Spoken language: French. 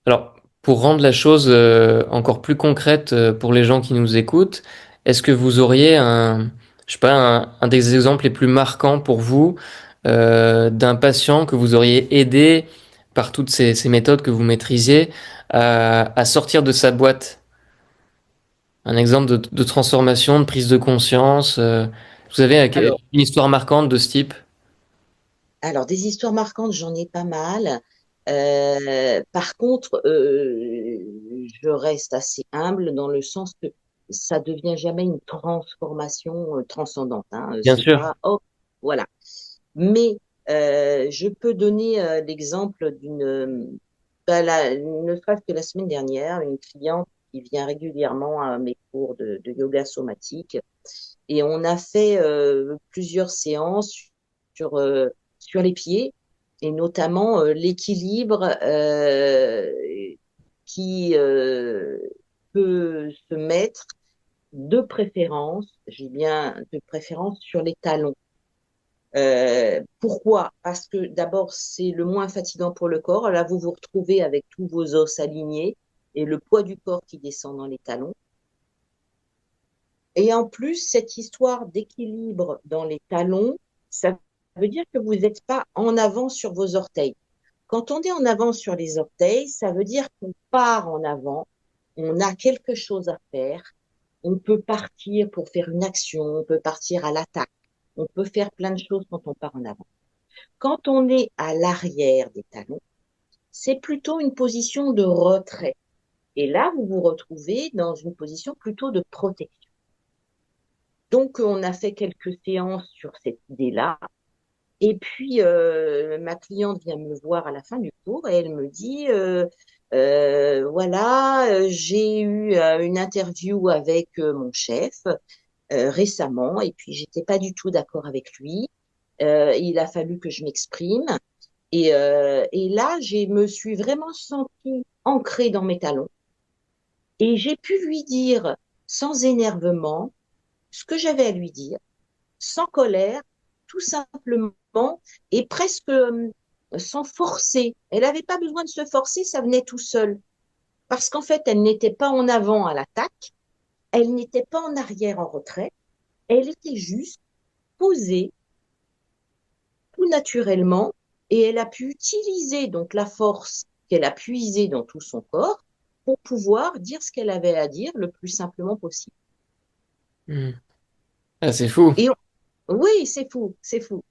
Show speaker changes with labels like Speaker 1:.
Speaker 1: Alors, pour rendre la chose encore plus concrète pour les gens qui nous écoutent, est-ce que vous auriez je sais pas, un des exemples les plus marquants pour vous d'un patient que vous auriez aidé par toutes ces méthodes que vous maîtrisiez à sortir de sa boîte? Un exemple de transformation, de prise de conscience. Vous avez
Speaker 2: Alors,
Speaker 1: une histoire marquante de ce type?
Speaker 2: alors, des histoires marquantes, j'en ai pas mal. Par contre, je reste assez humble dans le sens que ça devient jamais une transformation transcendante, hein.
Speaker 1: Bien
Speaker 2: C'est
Speaker 1: sûr.
Speaker 2: pas, oh, voilà. Mais je peux donner l'exemple ne serait-ce que la semaine dernière, une cliente qui vient régulièrement à mes cours de yoga somatique. Et on a fait plusieurs séances sur, euh, sur les pieds et notamment l'équilibre qui peut se mettre de préférence, j'ai bien de préférence sur les talons. Pourquoi? Parce que d'abord, c'est le moins fatigant pour le corps. Là, vous vous retrouvez avec tous vos os alignés et le poids du corps qui descend dans les talons. Et en plus, cette histoire d'équilibre dans les talons, ça veut dire que vous n'êtes pas en avant sur vos orteils. Quand on est en avant sur les orteils, ça veut dire qu'on part en avant, on a quelque chose à faire, on peut partir pour faire une action, on peut partir à l'attaque, on peut faire plein de choses quand on part en avant. Quand on est à l'arrière des talons, c'est plutôt une position de retrait. Et là, vous vous retrouvez dans une position plutôt de protection. Donc, on a fait quelques séances sur cette idée-là. Et puis, ma cliente vient me voir à la fin du cours et elle me dit, voilà, j'ai eu une interview avec mon chef récemment et puis j'étais pas du tout d'accord avec lui. Il a fallu que je m'exprime. Et là, je me suis vraiment sentie ancrée dans mes talons. Et j'ai pu lui dire, sans énervement, ce que j'avais à lui dire sans colère, tout simplement, et presque sans forcer. Elle n'avait pas besoin de se forcer, ça venait tout seul. Parce qu'en fait, elle n'était pas en avant à l'attaque, elle n'était pas en arrière en retrait, elle était juste posée tout naturellement, et elle a pu utiliser donc la force qu'elle a puisée dans tout son corps pour pouvoir dire ce qu'elle avait à dire le plus simplement possible.
Speaker 1: Hmm. Ah, c'est fou.
Speaker 2: Et oui, c'est fou, c'est fou.